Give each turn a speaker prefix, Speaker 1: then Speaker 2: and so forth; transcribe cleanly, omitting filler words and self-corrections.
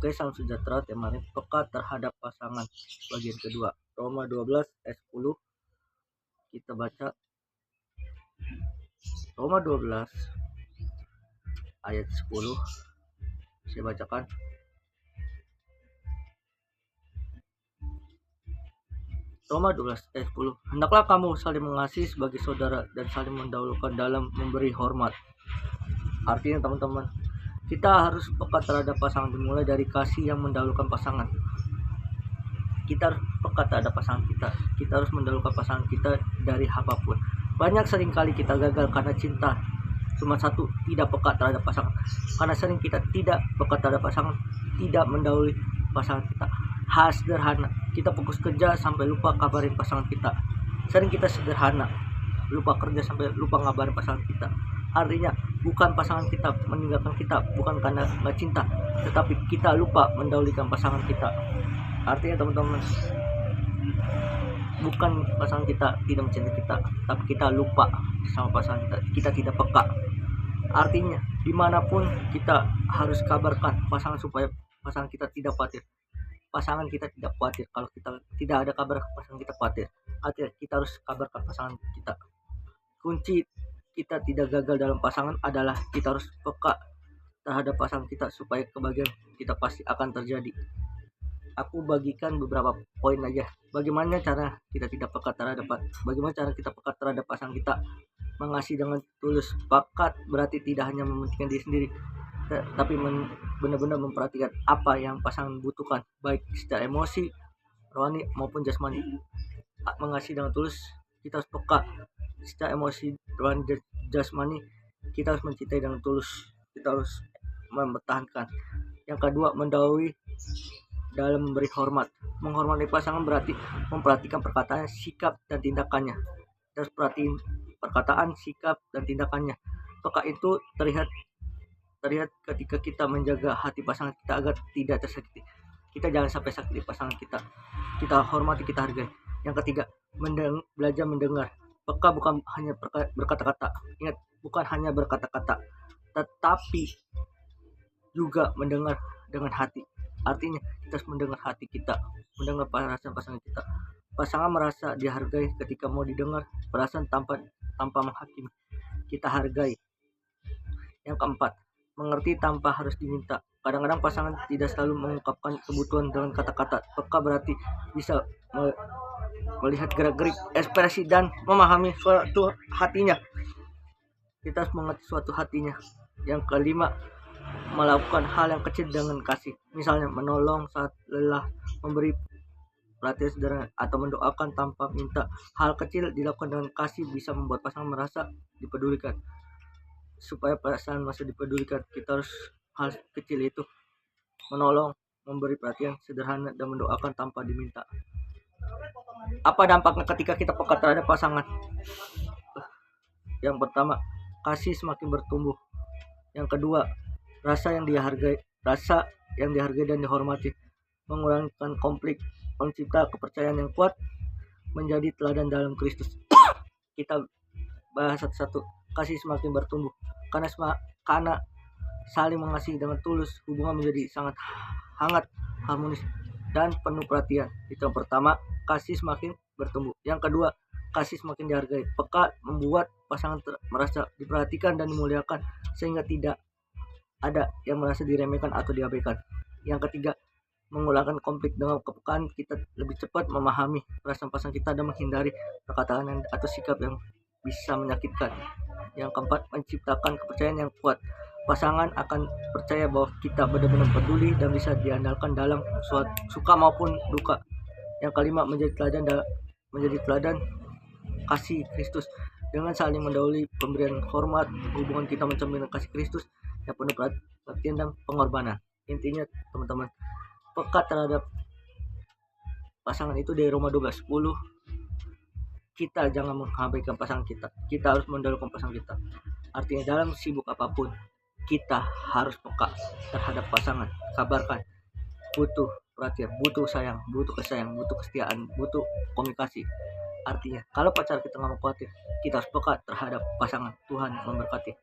Speaker 1: Oke, salam sejahtera. Temanya peka terhadap pasangan. Bagian kedua, Roma 12 ayat 10. Kita baca Roma 12 ayat 10. Saya bacakan. Roma 12 ayat 10. Hendaklah kamu saling mengasihi sebagai saudara dan saling mendahulukan dalam memberi hormat. Artinya teman-teman, kita harus peka terhadap pasangan, dimulai dari kasih yang mendahulukan pasangan. Kita harus peka terhadap pasangan kita. Kita harus mendahulukan pasangan kita dari apapun. Banyak seringkali kita gagal karena cinta. Cuma satu, tidak peka terhadap pasangan. Karena sering kita tidak peka terhadap pasangan, tidak mendahului pasangan kita. Hal sederhana, kita fokus kerja sampai lupa kabarin pasangan kita. Sering kita sederhana, lupa kerja sampai lupa ngabarin pasangan kita. Artinya bukan pasangan kita meninggalkan kita, bukan karena nggak cinta, tetapi kita lupa mendahulikan pasangan kita. Artinya teman-teman, bukan pasangan kita tidak mencintai kita, tapi kita lupa sama pasangan kita. Kita tidak peka. Artinya dimanapun kita harus kabarkan pasangan supaya pasangan kita tidak khawatir. Pasangan kita tidak khawatir kalau kita tidak ada kabar pasangan kita khawatir. Artinya kita harus kabarkan pasangan kita. Kunci kita tidak gagal dalam pasangan adalah kita harus peka terhadap pasangan kita supaya kebahagiaan kita pasti akan terjadi. Aku bagikan beberapa poin aja. Bagaimana cara kita tidak peka terhadap pasangan kita? Mengasihi dengan tulus. Pekat berarti tidak hanya mementingkan diri sendiri, tapi benar-benar memperhatikan apa yang pasangan butuhkan, baik secara emosi, rohani maupun jasmani. Mengasihi dengan tulus, kita harus peka secara emosi, rohani, jasmani. Kita harus mencintai dengan tulus. Kita harus mempertahankan. Yang kedua, mendahului dalam memberi hormat. Menghormati pasangan berarti memperhatikan perkataan, sikap, dan tindakannya. Kita harus perhatiin perkataan, sikap, dan tindakannya. Peka itu terlihat ketika kita menjaga hati pasangan kita agar tidak tersakiti. Kita jangan sampai sakiti pasangan kita. Kita hormati, kita hargai. Yang ketiga, belajar mendengar. Peka bukan hanya berkata-kata. Ingat, bukan hanya berkata-kata, tetapi juga mendengar dengan hati. Artinya kita harus mendengar hati kita, mendengar perasaan pasangan kita. Pasangan merasa dihargai ketika mau didengar, perasaan tanpa menghakimi. Kita hargai. Yang keempat, mengerti tanpa harus diminta. Kadang-kadang pasangan tidak selalu mengungkapkan kebutuhan dengan kata-kata. Peka berarti bisa melihat gerak-gerik, ekspresi, dan memahami suatu hatinya. Kita harus mengerti suatu hatinya. Yang kelima, melakukan hal yang kecil dengan kasih. Misalnya menolong saat lelah, memberi perhatian sederhana, atau mendoakan tanpa minta. Hal kecil dilakukan dengan kasih bisa membuat pasangan merasa dipedulikan. Supaya perasaan merasa dipedulikan, kita harus hal kecil itu menolong, memberi perhatian sederhana, dan mendoakan tanpa diminta. Apa dampaknya ketika kita peka terhadap pasangan? Yang pertama, kasih semakin bertumbuh. Yang kedua, rasa yang dihargai dan dihormati. Mengurangi konflik, mencipta kepercayaan yang kuat, menjadi teladan dalam Kristus. Kita bahas satu-satu. Kasih semakin bertumbuh karena saling mengasihi dengan tulus, hubungan menjadi sangat hangat, harmonis, dan penuh perhatian. Itu yang pertama, kasih semakin bertumbuh. Yang kedua, kasih semakin dihargai. Peka membuat pasangan merasa diperhatikan dan dimuliakan, sehingga tidak ada yang merasa diremehkan atau diabaikan. Yang ketiga, mengurangi konflik. Dengan kepekaan, kita lebih cepat memahami perasaan pasangan kita dan menghindari perkataan atau sikap yang bisa menyakitkan. Yang keempat, menciptakan kepercayaan yang kuat. Pasangan akan percaya bahwa kita benar-benar peduli dan bisa diandalkan dalam suka maupun duka. Yang kelima, menjadi teladan kasih Kristus. Dengan saling mendahului pemberian hormat, hubungan kita mencerminkan kasih Kristus yang penuh perhatian dan pengorbanan. Intinya teman-teman, peka terhadap pasangan itu dari Roma 12:10. Kita jangan mengabaikan pasangan kita. Kita harus mendahulukan pasangan kita. Artinya dalam sibuk apapun, kita harus peka terhadap pasangan. Kabarkan, butuh perhatian, butuh sayang, butuh kesayang, butuh kesetiaan, butuh komunikasi. Artinya kalau pacar kita nggak mau khawatir, kita harus peka terhadap pasangan. Tuhan memberkati.